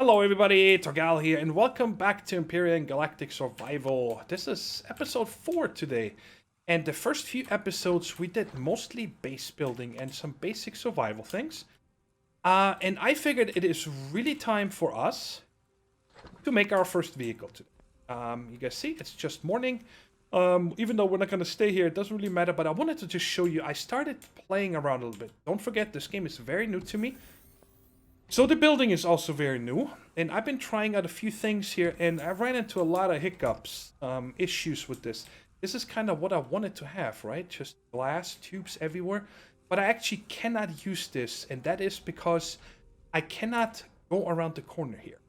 Hello everybody, Thorgal here, and welcome back to Empyrion Galactic Survival. This is episode 4 today, and the first few episodes we did mostly base building and some basic survival things. And I figured it is really time for us to make our first vehicle today. You guys see, it's just morning. Even though we're not going to stay here, it doesn't really matter, but I wanted to just show you, I started playing around a little bit. Don't forget, this game is very new to me. So the building is also very new, and I've been trying out a few things here, and I ran into a lot of hiccups, issues with this. This is kind of what I wanted to have, right? Just glass tubes everywhere. But I actually cannot use this, and that is because I cannot go around the corner here.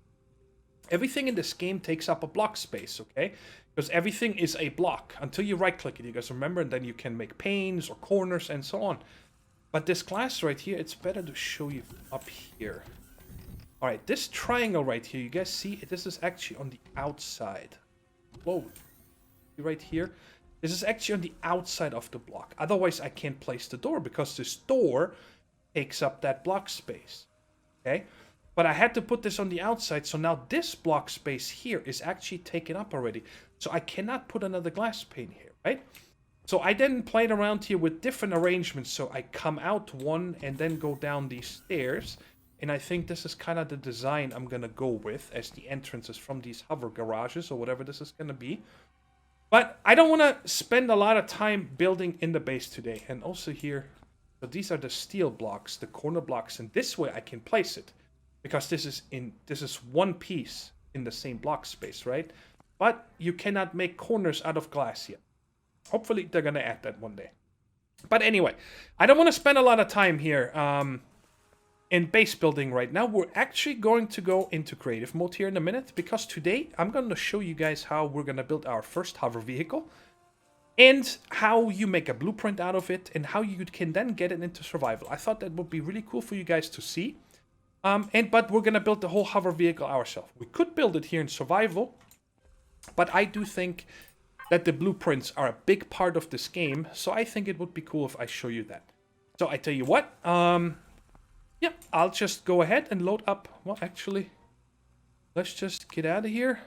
Everything in this game takes up a block space, okay? Because everything is a block until you right-click it, you guys remember, and then you can make panes or corners and so on. But this glass right here, it's better to show you up here. Alright, this triangle right here, you guys see? This is actually on the outside. Whoa. Right here. This is actually on the outside of the block. Otherwise, I can't place the door because this door takes up that block space. Okay? But I had to put this on the outside, so now this block space here is actually taken up already. So I cannot put another glass pane here, right? So I then played around here with different arrangements. So I come out one and then go down these stairs. And I think this is kind of the design I'm going to go with as the entrances from these hover garages or whatever this is going to be. But I don't want to spend a lot of time building in the base today. And also here, so these are the steel blocks, the corner blocks. And this way I can place it. Because this is one piece in the same block space, right? But you cannot make corners out of glass yet. Hopefully, they're going to add that one day. But anyway, I don't want to spend a lot of time here in base building right now. We're actually going to go into creative mode here in a minute. Because today, I'm going to show you guys how we're going to build our first hover vehicle. And how you make a blueprint out of it. And how you can then get it into survival. I thought that would be really cool for you guys to see. But we're going to build the whole hover vehicle ourselves. We could build it here in survival. But I do think that the blueprints are a big part of this game, so I think it would be cool if I show you that. So I tell you what, yeah, I'll just go ahead and load up. Well, actually, let's just get out of here.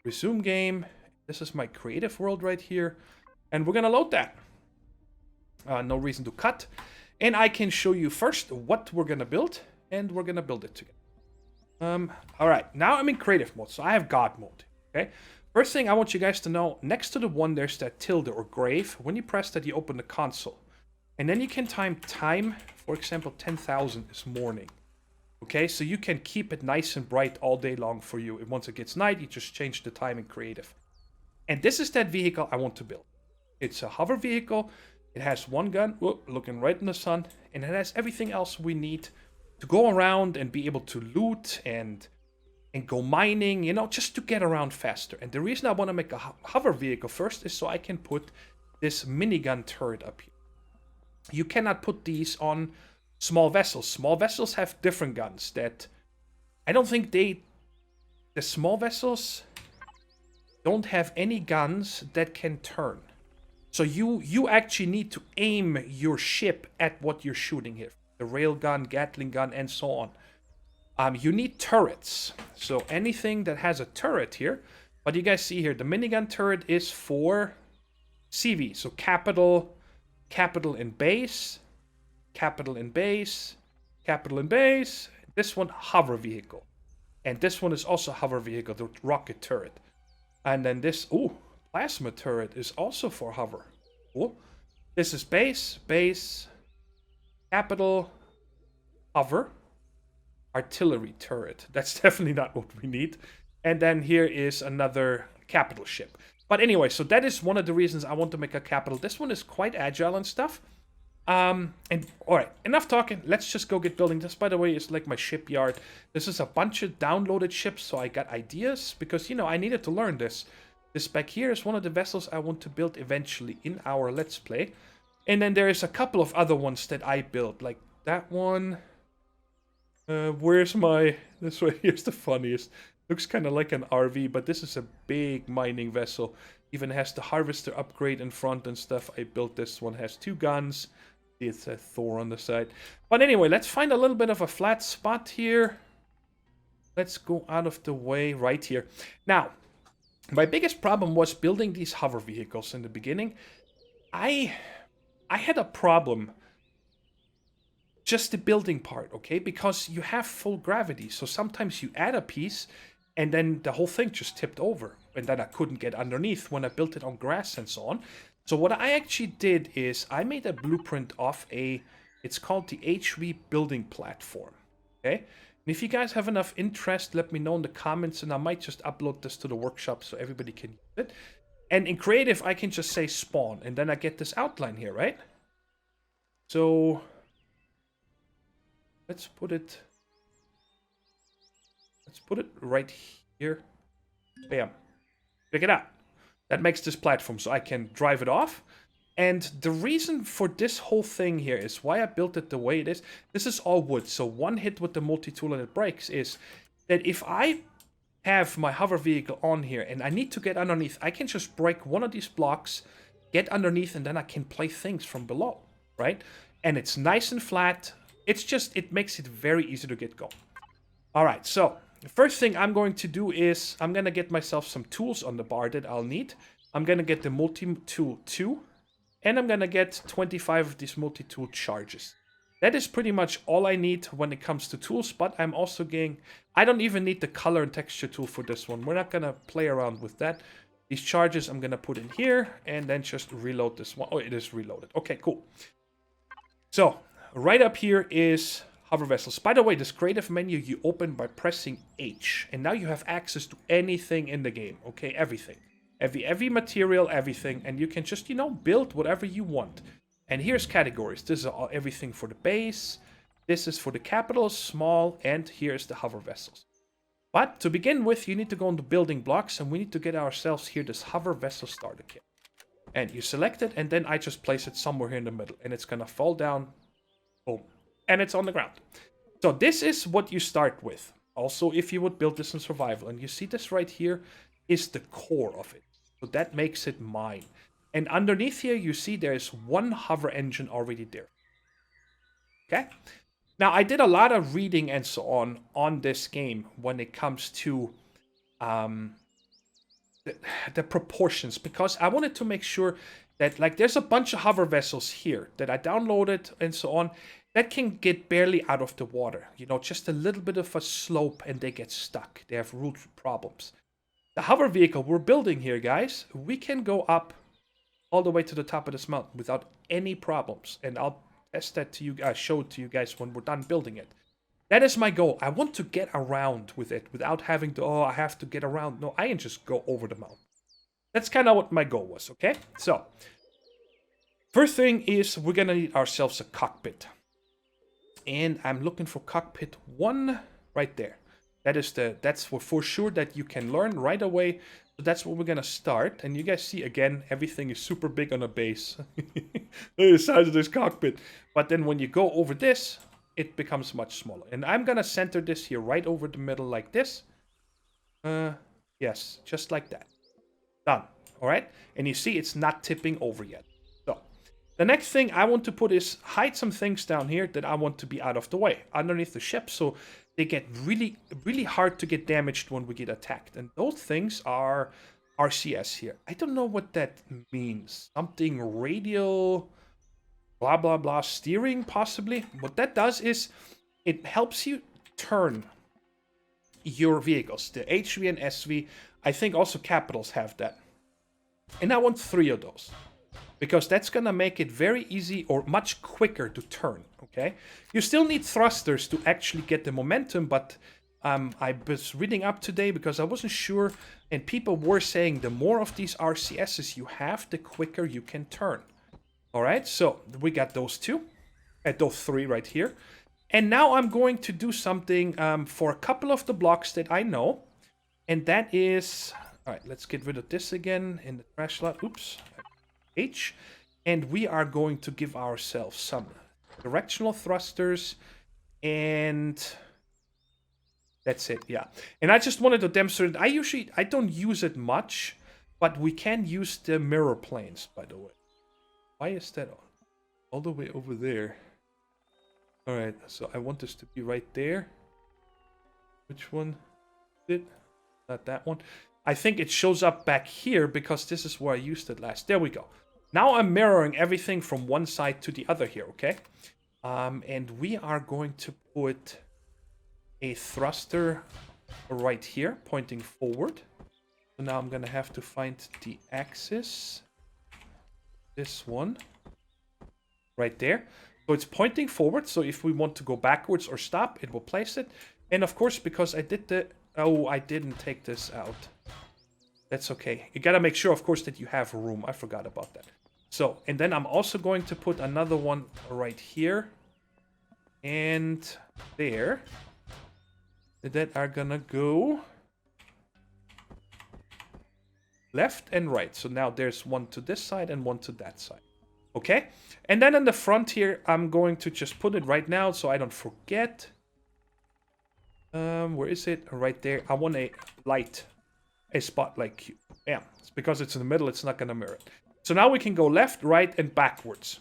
Resume game. This is my creative world right here, and we're gonna load that. No reason to cut, and I can show you first what we're gonna build, and we're gonna build it together. All right, now I'm in creative mode, so I have God mode. Okay. First thing I want you guys to know, next to the one there's that tilde or grave. When you press that, you open the console. And then you can time, for example, 10,000 is morning. Okay, so you can keep it nice and bright all day long for you. And once it gets night, you just change the time in creative. And this is that vehicle I want to build. It's a hover vehicle. It has one gun, looking right in the sun. And it has everything else we need to go around and be able to loot and go mining, you know, just to get around faster. And the reason I want to make a hover vehicle first is so I can put this minigun turret up here. You cannot put these on small vessels. Small vessels have different guns that I don't think the small vessels don't have any guns that can turn. So you actually need to aim your ship at what you're shooting here. The railgun, Gatling gun, and so on. You need turrets, so anything that has a turret here, but you guys see here, the minigun turret is for CV, so capital in base, capital in base, capital in base, this one hover vehicle, and this one is also hover vehicle, the rocket turret, and then this, plasma turret is also for hover. Cool. This is base, capital, hover, artillery turret. That's definitely not what we need. And then here is another capital ship. But anyway, so that is one of the reasons I want to make a capital. This one is quite agile and stuff. And alright, enough talking. Let's just go get building. This, by the way, is like my shipyard. This is a bunch of downloaded ships, so I got ideas. Because, you know, I needed to learn this. This back here is one of the vessels I want to build eventually in our Let's Play. And then there is a couple of other ones that I built. Like that one. Where's my... This way, here's the funniest. Looks kind of like an RV, but this is a big mining vessel. Even has the harvester upgrade in front and stuff. I built this one. Has 2 guns. It's a Thor on the side. But anyway, let's find a little bit of a flat spot here. let's go out of the way right here. Now, my biggest problem was building these hover vehicles in the beginning. I had a problem just the building part, okay? Because you have full gravity, so sometimes you add a piece and then the whole thing just tipped over, and then I couldn't get underneath when I built it on grass and so on. So what I actually did is I made a blueprint of it's called the HV building platform, okay? And if you guys have enough interest, let me know in the comments, and I might just upload this to the workshop so everybody can use it. And in creative, I can just say spawn, and then I get this outline here, right? So let's put it right here. Bam. Check it out. That makes this platform so I can drive it off. And the reason for this whole thing here is why I built it the way it is. This is all wood, so one hit with the multi-tool and it breaks is that if I have my hover vehicle on here and I need to get underneath, I can just break one of these blocks, get underneath, and then I can play things from below, right? And it's nice and flat. It's just, it makes it very easy to get going. All right, so the first thing I'm going to do is I'm going to get myself some tools on the bar that I'll need. I'm going to get the multi-tool 2, and I'm going to get 25 of these multi-tool charges. That is pretty much all I need when it comes to tools, but I'm also getting... I don't even need the color and texture tool for this one. We're not going to play around with that. These charges I'm going to put in here, and then just reload this one. Oh, it is reloaded. Okay, cool. So, right up here is hover vessels. By the way, this creative menu you open by pressing H, and now you have access to anything in the game, okay? Everything. Every material, everything, and you can just, you know, build whatever you want. And here's categories. This is everything for the base. This is for the capitals, small, and here's the hover vessels. But to begin with, you need to go into building blocks, and we need to get ourselves here this hover vessel starter kit. And you select it, and then I just place it somewhere here in the middle, and it's gonna fall down. Boom. And it's on the ground. So this is what you start with. Also, if you would build this in survival, and you see this right here is the core of it. So that makes it mine. And underneath here, you see there's one hover engine already there. Okay? Now, I did a lot of reading and so on this game when it comes to the proportions, because I wanted to make sure that, like, there's a bunch of hover vessels here that I downloaded and so on that can get barely out of the water. You know, just a little bit of a slope and they get stuck. They have root problems. The hover vehicle we're building here, guys, we can go up all the way to the top of this mountain without any problems. And I'll test that to you guys, show it to you guys when we're done building it. That is my goal. I want to get around with it without having to, oh, I have to get around. No, I can just go over the mountain. That's kind of what my goal was, okay? So, first thing is we're going to need ourselves a cockpit. And I'm looking for cockpit 1 right there. That's for sure that you can learn right away. So that's where we're gonna start. And you guys see again, everything is super big on a base. Look at the size of this cockpit. But then when you go over this, it becomes much smaller. And I'm gonna center this here right over the middle like this. Yes, just like that. Done. All right. And you see it's not tipping over yet. So the next thing I want to put is hide some things down here that I want to be out of the way underneath the ship. So they get really, really hard to get damaged when we get attacked. And those things are RCS here. I don't know what that means. Something radial, blah, blah, blah, steering, possibly. What that does is it helps you turn your vehicles. The HV and SV, I think also capitals have that. And I want 3 of those. Because that's going to make it very easy or much quicker to turn, okay? You still need thrusters to actually get the momentum, but I was reading up today because I wasn't sure, and people were saying the more of these RCSs you have, the quicker you can turn. All right, so we got those 2, those 3 right here. And now I'm going to do something for a couple of the blocks that I know, and that is... All right, let's get rid of this again in the trash lot. Oops. H, and we are going to give ourselves some directional thrusters, and that's it. Yeah, and I just wanted to demonstrate. I don't use it much, but we can use the mirror planes. By the way, why is that all the way over there? All right, so I want this to be right there. Which one is it? Not that one. I think it shows up back here because this is where I used it last. There we go. Now I'm mirroring everything from one side to the other here, okay? And we are going to put a thruster right here, pointing forward. So now I'm going to have to find the axis. This one. Right there. So it's pointing forward, so if we want to go backwards or stop, it will place it. And of course, because I did the... Oh, I didn't take this out. That's okay. You gotta make sure, of course, that you have room. I forgot about that. So, and then I'm also going to put another one right here. And there. That are gonna go left and right. So now there's one to this side and one to that side. Okay? And then in the front here, I'm going to just put it right now so I don't forget. Where is it? Right there. I want a light. A spotlight cube. Yeah. It's because it's in the middle, it's not going to mirror it. So now we can go left, right, and backwards.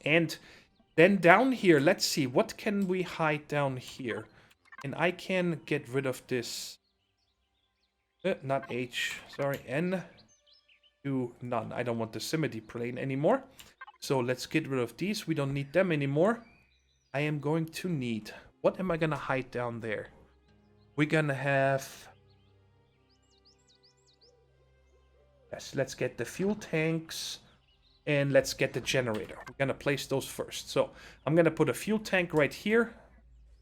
And then down here, let's see. What can we hide down here? And I can get rid of this. Not H. Sorry. N. To none. I don't want the symmetry plane anymore. So let's get rid of these. We don't need them anymore. I am going to need... What am I going to hide down there? We're going to have... Yes, let's get the fuel tanks. And let's get the generator. We're going to place those first. So I'm going to put a fuel tank right here.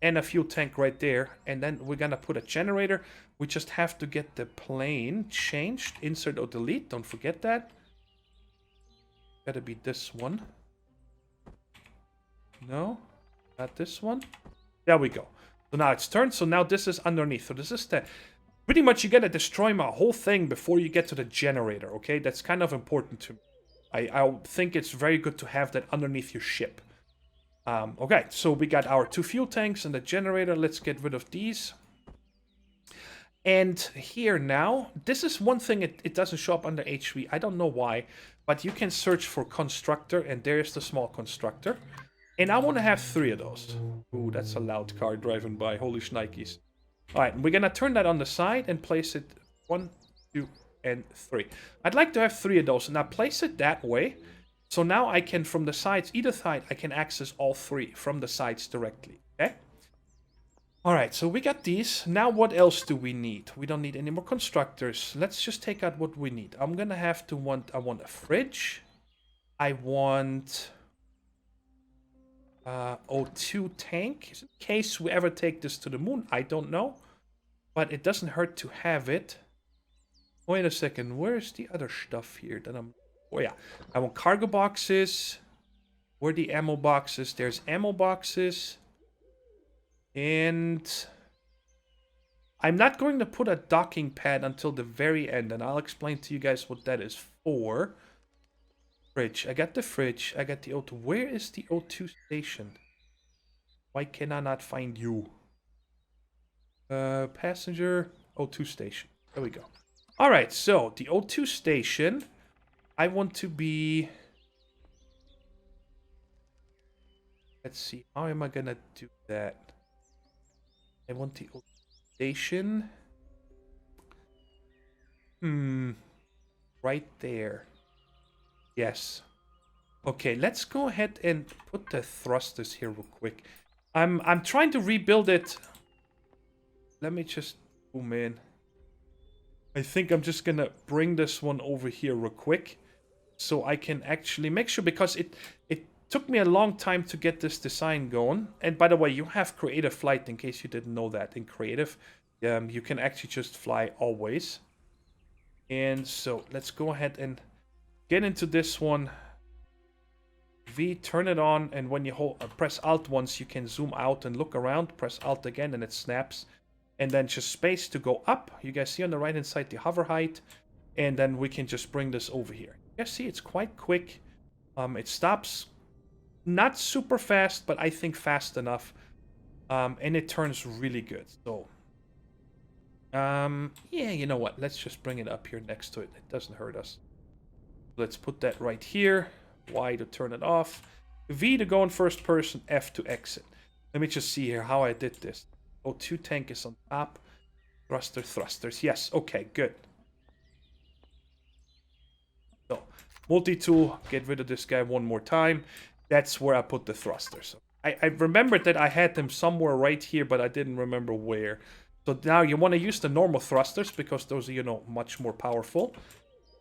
And a fuel tank right there. And then we're going to put a generator. We just have to get the plane changed. Insert or delete. Don't forget that. Gotta be this one. No, not this one. There we go. So now it's turned. So now this is underneath. So this is the... Pretty much you gotta destroy my whole thing before you get to the generator, okay? That's kind of important to me. I think it's very good to have that underneath your ship. Okay, so we got our 2 fuel tanks and the generator. Let's get rid of these. And here now, this is one thing, it doesn't show up under HV. I don't know why, but you can search for constructor, and there's the small constructor. And I want to have 3 of those. Ooh, that's a loud car driving by. Holy shnikes. Alright, we're going to turn that on the side and place it 1, 2, and 3. I'd like to have 3 of those. Now place it that way. So now I can, from the sides, either side, I can access all 3 from the sides directly. Okay? Alright, so we got these. Now what else do we need? We don't need any more constructors. Let's just take out what we need. I'm going to have to I want a fridge. I want... O2 tank. In case we ever take this to the moon, I don't know. But it doesn't hurt to have it. Wait a second, where's the other stuff here that I'm... Oh yeah, I want cargo boxes. Where are the ammo boxes? There's ammo boxes. And... I'm not going to put a docking pad until the very end. And I'll explain to you guys what that is for. Fridge. I got the fridge. I got the O2. Where is the O2 station? Why can I not find you? Passenger O2 station. There we go. Alright, so the O2 station. I want to be... Let's see. How am I gonna do that? I want the O2 station. Right there. Yes. Okay, let's go ahead and put the thrusters here real quick. I'm trying to rebuild it. Let me just zoom in. I think I'm just gonna bring this one over here real quick. So I can actually make sure, because it took me a long time to get this design going. And by the way, you have creative flight in case you didn't know that. In creative, you can actually just fly always. And so let's go ahead and get into this one. V, turn it on, and when you press Alt once, you can zoom out and look around. Press Alt again, and it snaps. And then just space to go up. You guys see on the right hand side the hover height. And then we can just bring this over here. You guys see it's quite quick. It stops not super fast, but I think fast enough. And it turns really good. So, yeah, you know what? Let's just bring it up here next to it. It doesn't hurt us. Let's put that right here. Y to turn it off. V to go in first person. F to exit. Let me just see here how I did this. O2 tank is on top. Thrusters. Yes, okay, good. So, multi-tool, get rid of this guy one more time. That's where I put the thrusters. I remembered that I had them somewhere right here, but I didn't remember where. So now you want to use the normal thrusters because those are, you know, much more powerful.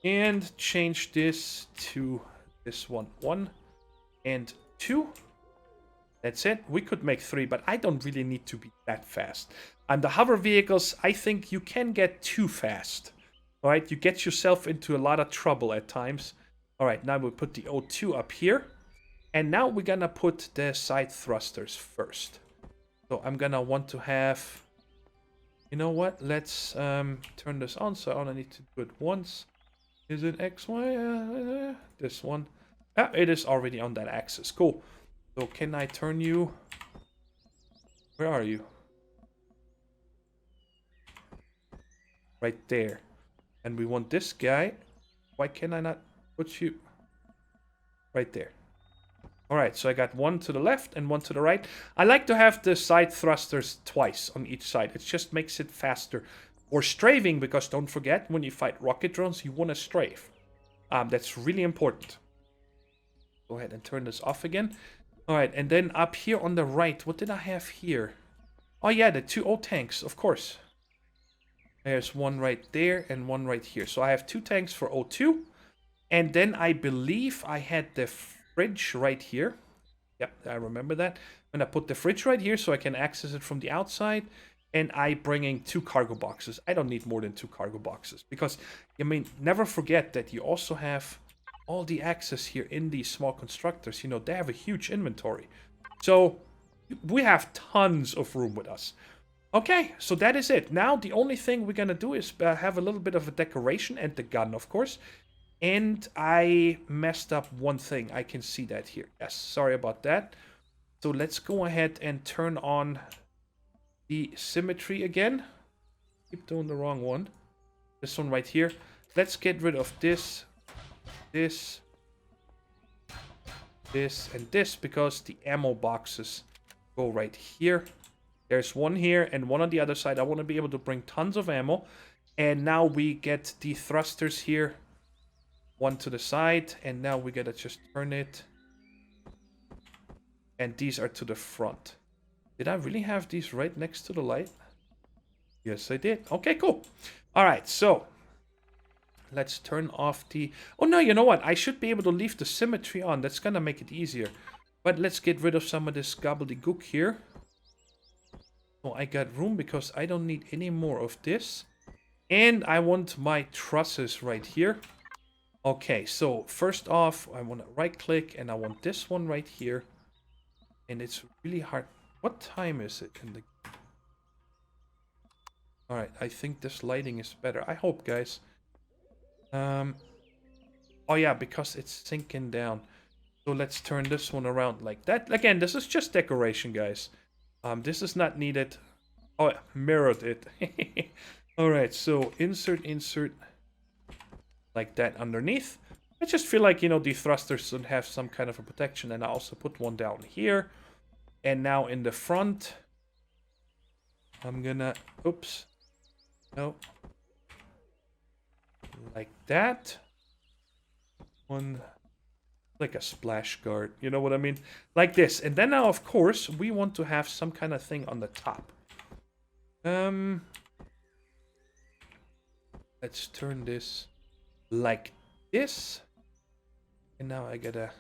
And change this to this one. 1 and 2. That's it. We could make 3, but I don't really need to be that fast. And the hover vehicles, I think you can get too fast. Alright, you get yourself into a lot of trouble at times. Alright, now we put the O2 up here. And now we're gonna put the side thrusters first. So I'm gonna want to have... You know what? Let's turn this on, so I only need to do it once. Is it X, Y? This one. Ah, it is already on that axis. Cool. So can I turn you... Where are you? Right there. And we want this guy. Why can I not put you... Right there. Alright, so I got one to the left and one to the right. I like to have the side thrusters twice on each side. It just makes it faster. Or strafing, because don't forget, when you fight rocket drones, you want to strafe. That's really important. Go ahead and turn this off again. Alright, and then up here on the right, what did I have here? Oh yeah, the 2 O tanks, of course. There's one right there and one right here. So I have 2 tanks for O2. And then I believe I had the fridge right here. Yep, I remember that. And I put the fridge right here so I can access it from the outside. And I bringing 2 cargo boxes. I don't need more than 2 cargo boxes. Because, I mean, never forget that you also have all the access here in these small constructors. You know, they have a huge inventory. So, we have tons of room with us. Okay, so that is it. Now, the only thing we're gonna do is have a little bit of a decoration and the gun, of course. And I messed up one thing. I can see that here. Yes, sorry about that. So let's go ahead and turn on the symmetry again. Keep doing the wrong one. This one right here. Let's get rid of this, this, and this, because the ammo boxes go right here. There's one here and one on the other side. I want to be able to bring tons of ammo. And now we get the thrusters here. One to the side, and now we gotta just turn it. And these are to the front. Did I really have these right next to the light? Yes, I did. Okay, cool. Alright, so let's turn off the... Oh no, you know what? I should be able to leave the symmetry on. That's gonna make it easier. But let's get rid of some of this gobbledygook here. Oh, I got room because I don't need any more of this. And I want my trusses right here. Okay, so first off, I want to right click and I want this one right here. And it's really hard. What time is it in the... Alright, I think this lighting is better. I hope, guys. Oh yeah, because it's sinking down. So let's turn this one around like that. Again, this is just decoration, guys. This is not needed. Oh, mirrored it. Alright, so insert. Like that underneath. I just feel like, you know, the thrusters should have some kind of a protection. And I also put one down here. And now in the front, I'm gonna... Oops. No. Like that. One... Like a splash guard. You know what I mean? Like this. And then now, of course, we want to have some kind of thing on the top. Let's turn this... like this. And now I gotta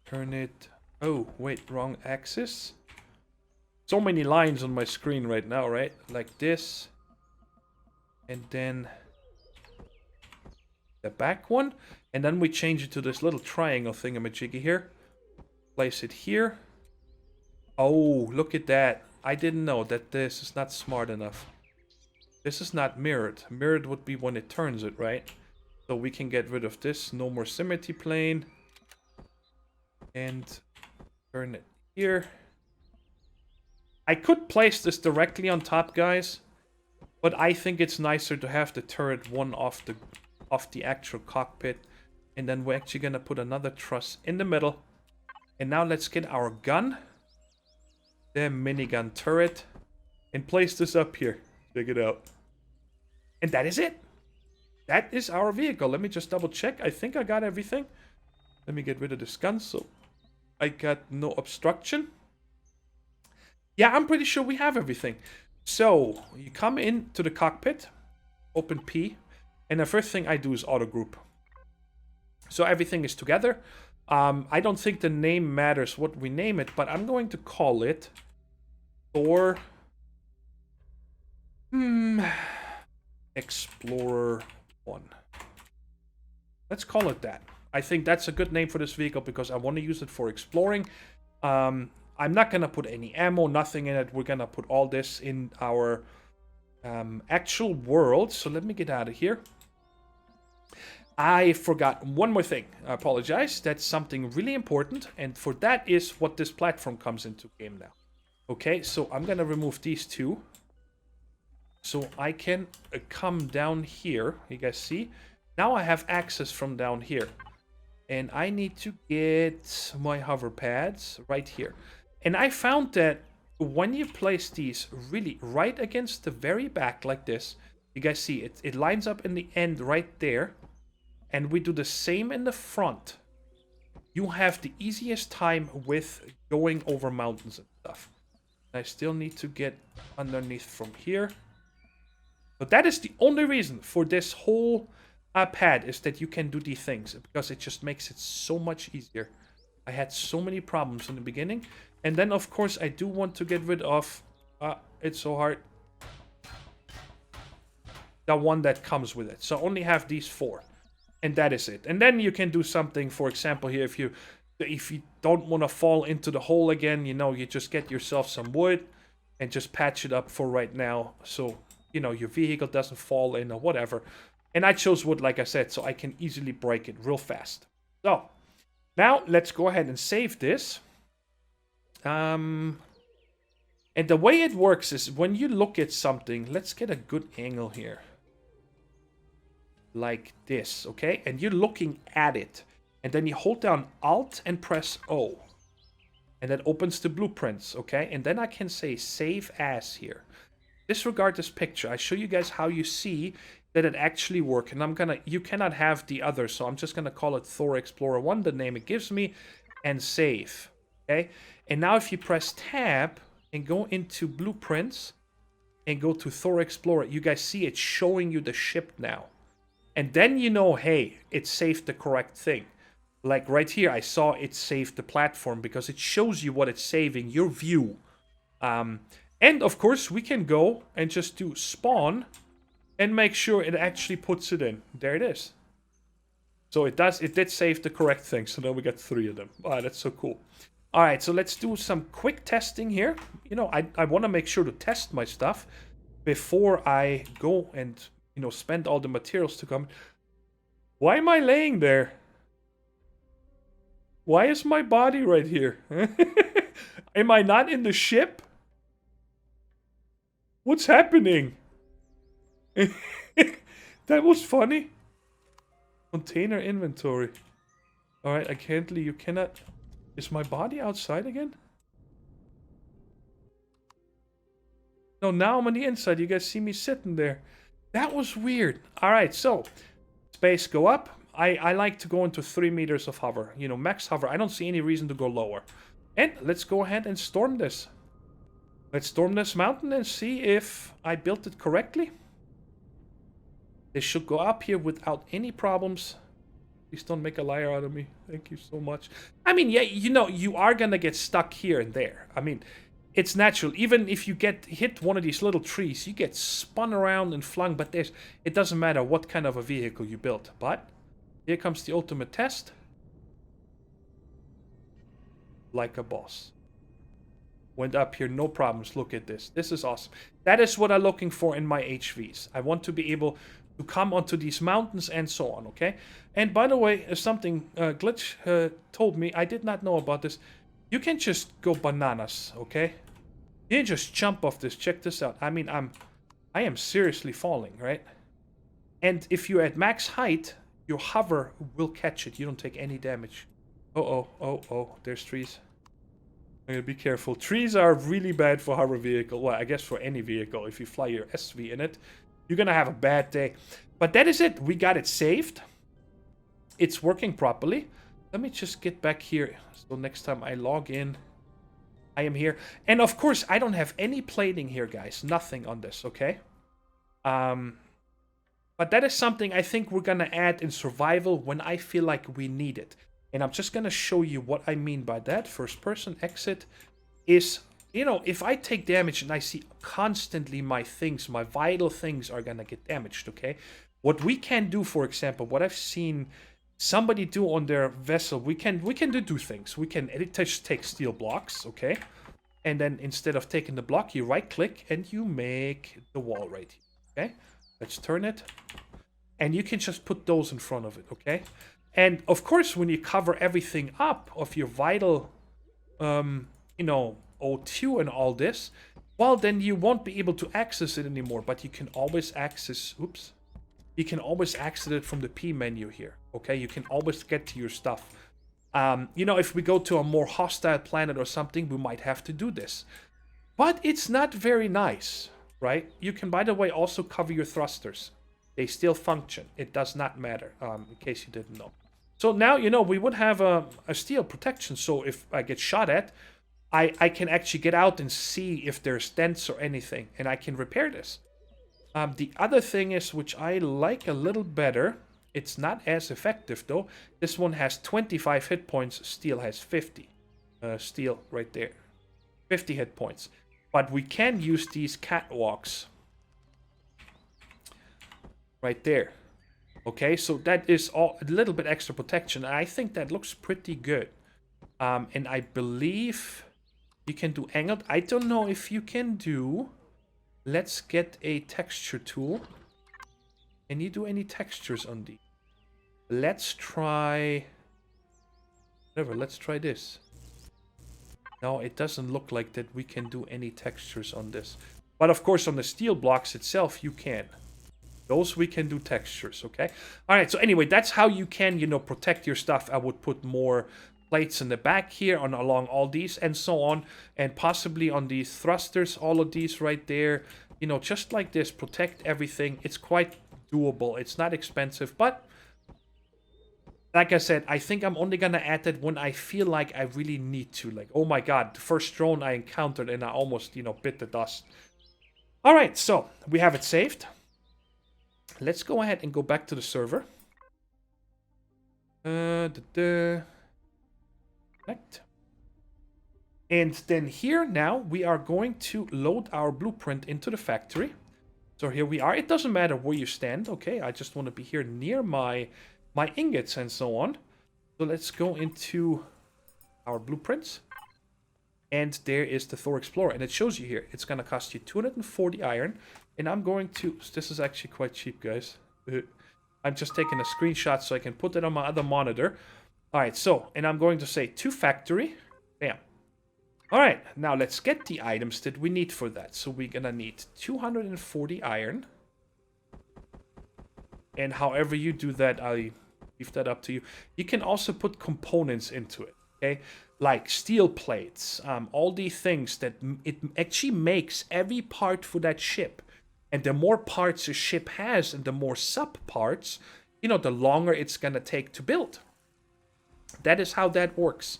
turn it. Oh, wait, wrong axis. So many lines on my screen right now, right? Like this. And then the back one. And then we change it to this little triangle thingamajiggy here. Place it here. Oh, look at that. I didn't know that this is not smart enough. This is not mirrored. Mirrored would be when it turns it, right? So we can get rid of this. No more symmetry plane. And turn it here. I could place this directly on top, guys. But I think it's nicer to have the turret one off the actual cockpit. And then we're actually going to put another truss in the middle. And now let's get our gun. the minigun turret and place this up here. Check it out. And that is it. That is our vehicle. Let me just double check. I think I got everything. Let me get rid of this gun so I got no obstruction. Yeah, I'm pretty sure we have everything. So, you come into the cockpit, open P, and the first thing I do is auto group. So everything is together. I don't think the name matters what we name it, but I'm going to call it Thor Explorer 1. Let's call it that. I think that's a good name for this vehicle because I want to use it for exploring. I'm not going to put any ammo, nothing in it. We're going to put all this in our actual world. So let me get out of here. I forgot one more thing. I apologize. That's something really important. And for that is what this platform comes into game now. Okay, so I'm going to remove these two. So I can come down here. You guys see? Now I have access from down here. And I need to get my hover pads right here. And I found that when you place these really right against the very back like this, you guys see it lines up in the end right there. And we do the same in the front. You have the easiest time with going over mountains and stuff. I still need to get underneath from here. But that is the only reason for this whole pad is that you can do these things. Because it just makes it so much easier. I had so many problems in the beginning. And then, of course, I do want to get rid of... it's so hard. The one that comes with it. So I only have these 4. And that is it. And then you can do something, for example, here, if you don't want to fall into the hole again, you know, you just get yourself some wood and just patch it up for right now. So, you know, your vehicle doesn't fall in or whatever. And I chose wood, like I said, so I can easily break it real fast. So, now let's go ahead and save this. And the way it works is when you look at something, let's get a good angle here. Like this, okay? And you're looking at it. And then you hold down Alt and press O. And that opens the blueprints, okay? And then I can say save as here. Disregard this picture. I show you guys how you see that it actually works. And you cannot have the other, so I'm just gonna call it Thor Explorer 1, the name it gives me, and save, okay? And now if you press tab and go into blueprints and go to Thor Explorer, you guys see it's showing you the ship now. And then you know, hey, it saved the correct thing. Like right here, I saw it saved the platform because it shows you what it's saving, your view. And of course, we can go and just do spawn and make sure it actually puts it in. There it is. So it did save the correct thing. So now we got 3 of them. Wow, that's so cool. All right, so let's do some quick testing here. You know, I want to make sure to test my stuff before I go and... you know, spend all the materials to come. Why am I laying there? Why is my body right here? Am I not in the ship? What's happening? That was funny. Container inventory. Alright, I can't leave. You cannot... Is my body outside again? No, now I'm on the inside. You guys see me sitting there. That was weird. Alright, so space go up. I like to go into 3 meters of hover. You know, max hover. I don't see any reason to go lower. And let's go ahead and storm this. Let's storm this mountain and see if I built it correctly. This should go up here without any problems. Please don't make a liar out of me. Thank you so much. I mean, yeah, you know, you are gonna get stuck here and there. I mean... it's natural. Even if you get hit one of these little trees, you get spun around and flung. But it doesn't matter what kind of a vehicle you build. But here comes the ultimate test. Like a boss. Went up here, no problems. Look at this. This is awesome. That is what I'm looking for in my HVs. I want to be able to come onto these mountains and so on, okay? And by the way, something Glitch told me, I did not know about this. You can just go bananas, okay? You can just jump off this. Check this out. I mean, I am seriously falling, right? And if you're at max height, your hover will catch it. You don't take any damage. Oh, there's trees. Be careful. Trees are really bad for hover vehicle. Well, I guess for any vehicle. If you fly your SV in it, you're gonna have a bad day. But that is it. We got it saved. It's working properly. Let me just get back here. So next time I log in, I am here. And of course, I don't have any plating here, guys. Nothing on this, okay? But that is something I think we're gonna add in survival when I feel like we need it. And I'm just gonna show you what I mean by that. First person exit is, you know, if I take damage and I see constantly my things, my vital things are gonna get damaged, okay? What we can do, for example, what I've seen somebody do on their vessel, we can do two things. We can just take steel blocks, okay? And then instead of taking the block, you right click and you make the wall right here, okay? Let's turn it. And you can just put those in front of it, okay? And of course, when you cover everything up of your vital, you know, O2 and all this, well, then you won't be able to access it anymore. But you can always access, oops. You can always access it from the P menu here, okay? You can always get to your stuff. You know, if we go to a more hostile planet or something, we might have to do this. But it's not very nice, right? You can, by the way, also cover your thrusters. They still function. It does not matter, in case you didn't know. So now, you know, we would have a steel protection. So if I get shot at, I can actually get out and see if there's dents or anything. And I can repair this. The other thing is, which I like a little better, it's not as effective though. This one has 25 hit points, steel has 50. Steel right there. 50 hit points. But we can use these catwalks. Right there. Okay, so that is all a little bit extra protection. And I think that looks pretty good. And I believe you can do angled. I don't know if you can do... Let's get a texture tool. Can you do any textures on these? Let's try... Whatever, let's try this. No, it doesn't look like that we can do any textures on this. But of course on the steel blocks itself you can. Those we can do textures, okay? Alright, so anyway, that's how you can, you know, protect your stuff. I would put more plates in the back here on along all these and so on. And possibly on these thrusters, all of these right there. You know, just like this, protect everything. It's quite doable. It's not expensive, but... Like I said, I think I'm only gonna add that when I feel like I really need to. Like, oh my god, the first drone I encountered and I almost, you know, bit the dust. Alright, so, we have it saved. Let's go ahead and go back to the server. Connect. And then here now, we are going to load our blueprint into the factory. So here we are. It doesn't matter where you stand, okay? I just want to be here near my ingots and so on. So let's go into our blueprints. And there is the Thor Explorer. And it shows you here. It's going to cost you 240 iron. And I'm going to... This is actually quite cheap, guys. I'm just taking a screenshot so I can put it on my other monitor. Alright, so... And I'm going to say to factory. Bam. Alright, now let's get the items that we need for that. So we're going to need 240 iron. And however you do that, I'll leave that up to you. You can also put components into it, okay? Like steel plates, all these things that it actually makes every part for that ship. And the more parts a ship has and the more sub-parts, you know, the longer it's going to take to build. That is how that works.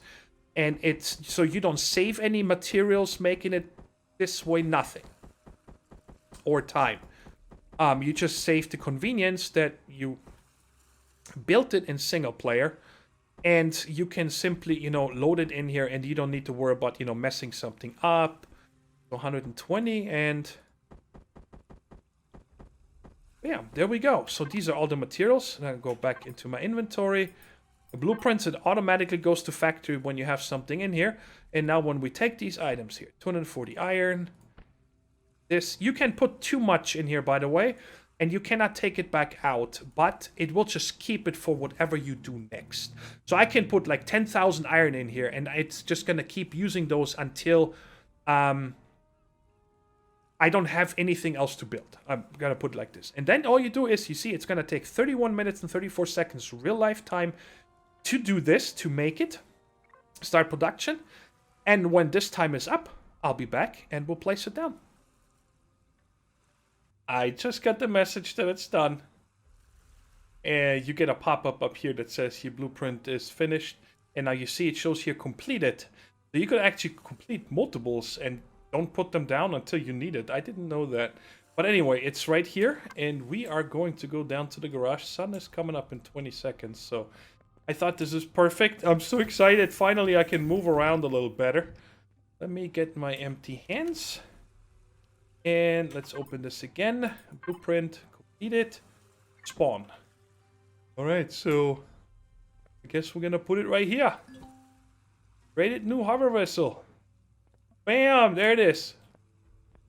And it's so you don't save any materials making it this way, nothing. Or time. You just save the convenience that you built it in single player. And you can simply, you know, load it in here and you don't need to worry about, you know, messing something up. 120 and... Yeah, there we go. So these are all the materials. And I'll go back into my inventory. The blueprints, it automatically goes to factory when you have something in here. And now when we take these items here, 240 iron. This, you can put too much in here, by the way. And you cannot take it back out. But it will just keep it for whatever you do next. So I can put like 10,000 iron in here. And it's just going to keep using those until... I don't have anything else to build. I'm going to put it like this. And then all you do is, you see, it's going to take 31 minutes and 34 seconds real life time to do this, to make it. Start production. And when this time is up, I'll be back and we'll place it down. I just got the message that it's done. And you get a pop-up up here that says your blueprint is finished. And now you see it shows here completed. So you could actually complete multiples and don't put them down until you need it. I didn't know that. But anyway, it's right here. And we are going to go down to the garage. Sun is coming up in 20 seconds. So I thought this is perfect. I'm so excited. Finally, I can move around a little better. Let me get my empty hands. And let's open this again. Blueprint, completed, spawn. Alright, so I guess we're gonna put it right here. Rated new hover vessel. Bam! There it is.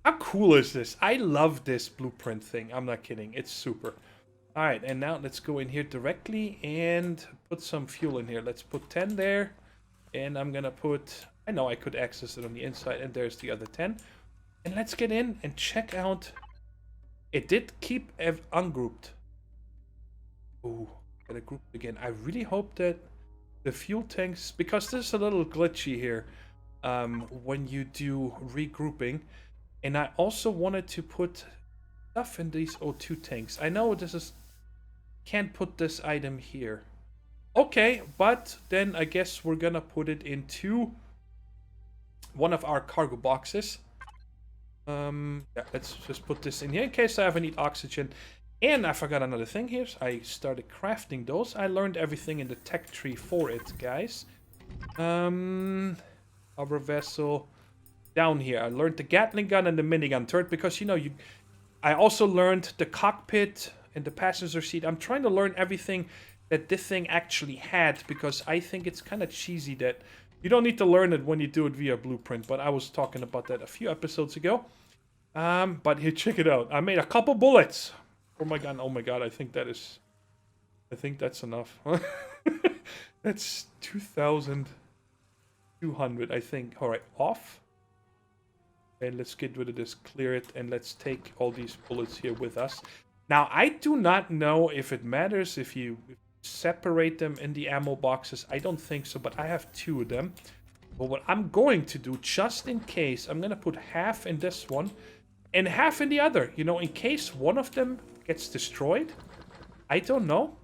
How cool is this? I love this blueprint thing. I'm not kidding. It's super. Alright, and now let's go in here directly and put some fuel in here. Let's put 10 there. And I'm gonna put... I know I could access it on the inside. And there's the other 10. And let's get in and check out. It did keep ungrouped. Ooh, gotta group it again. I really hope that the fuel tanks, because this is a little glitchy here when you do regrouping. And I also wanted to put stuff in these O2 tanks. I know this is, can't put this item here. Okay, but then I guess we're gonna put it into one of our cargo boxes. Yeah, let's just put this in here in case I ever need oxygen. And I forgot another thing here. I started crafting those. I learned everything in the tech tree for it, guys. Hover vessel. Down here, I learned the Gatling gun and the minigun turret because, you know, I also learned the cockpit and the passenger seat. I'm trying to learn everything that this thing actually had because I think it's kind of cheesy that you don't need to learn it when you do it via blueprint, but I was talking about that a few episodes ago. But here, check it out. I made a couple bullets for my gun. Oh my god, I think that's enough. That's 2,200, I think. Alright, off. And let's get rid of this, clear it, and let's take all these bullets here with us. Now, I do not know if it matters if you separate them in the ammo boxes. I don't think so, but I have 2 of them. But what I'm going to do, just in case, I'm going to put half in this one and half in the other. You know, in case one of them gets destroyed. I don't know.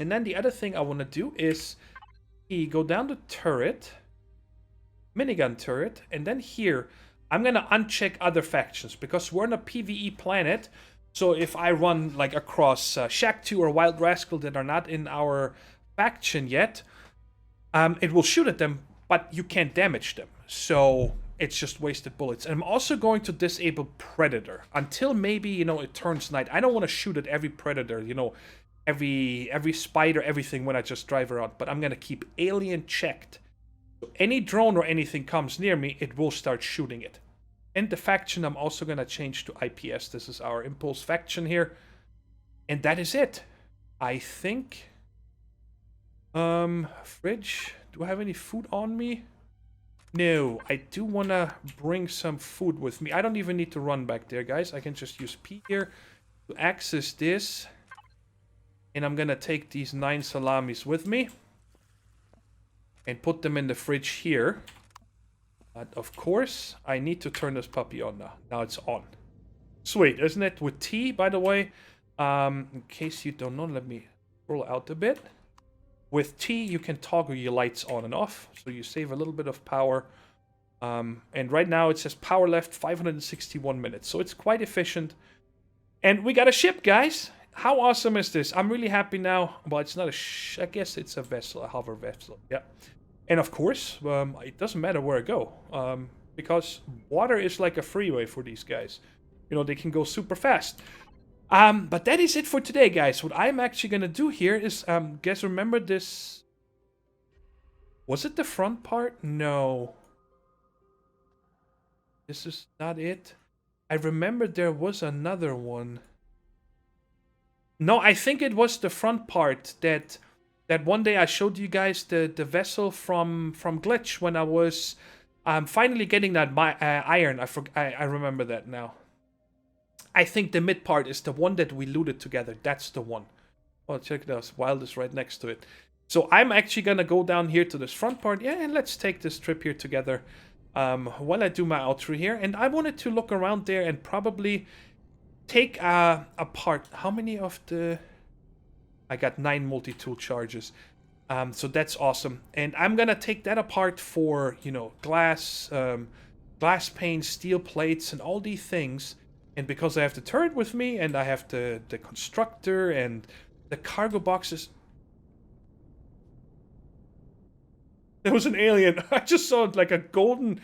And then the other thing I want to do is go down the turret, minigun turret, and then here I'm going to uncheck other factions because we're on a PvE planet. So if I run like across Shack 2 or Wild Rascal that are not in our faction yet, it will shoot at them, but you can't damage them. So it's just wasted bullets. And I'm also going to disable Predator until maybe, you know, it turns night. I don't want to shoot at every Predator, you know, every spider, everything when I just drive around. But I'm going to keep Alien checked. So any drone or anything comes near me, it will start shooting it. And the faction I'm also going to change to IPS. This is our Impulse faction here. And that is it. I think. Fridge. Do I have any food on me? No. I do want to bring some food with me. I don't even need to run back there, guys. I can just use P here to access this. And I'm going to take these 9 salamis with me. And put them in the fridge here. But of course, I need to turn this puppy on now. Now it's on. Sweet, isn't it? With T, by the way, in case you don't know, let me roll out a bit. With T, you can toggle your lights on and off, so you save a little bit of power. And right now it says power left 561 minutes, so it's quite efficient. And we got a ship, guys. How awesome is this? I'm really happy now. Well, it's not a I guess it's a vessel, a hover vessel. Yeah. And of course, it doesn't matter where I go, because water is like a freeway for these guys. You know, they can go super fast. But that is it for today, guys. What I'm actually going to do here is, guys, remember this? Was it the front part? No. This is not it. I remember there was another one. No, I think it was the front part that one day I showed you guys the vessel from Glitch when I was finally getting that iron. I remember that now. I think the mid part is the one that we looted together. That's the one. Oh, check it out. Wild is right next to it. So I'm actually going to go down here to this front part. Yeah, and let's take this trip here together while I do my outro here. And I wanted to look around there and probably take apart. How many of the... I got 9 multi-tool charges. So that's awesome. And I'm going to take that apart for, you know, glass pane, steel plates, and all these things. And because I have the turret with me, and I have the constructor and the cargo boxes... There was an alien. I just saw like a golden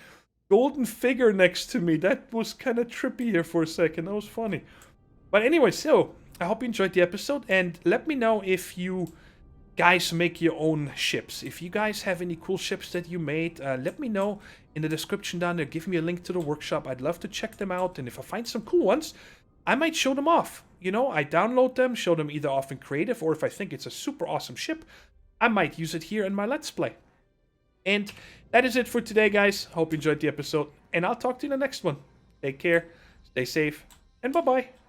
figure next to me. That was kind of trippy here for a second. That was funny. But anyway, so I hope you enjoyed the episode, and let me know if you guys make your own ships. If you guys have any cool ships that you made, let me know in the description down there. Give me a link to the workshop. I'd love to check them out, and if I find some cool ones, I might show them off. You know, I download them, show them either off in creative, or if I think it's a super awesome ship, I might use it here in my Let's Play. And that is it for today, guys. Hope you enjoyed the episode, and I'll talk to you in the next one. Take care, stay safe, and bye-bye.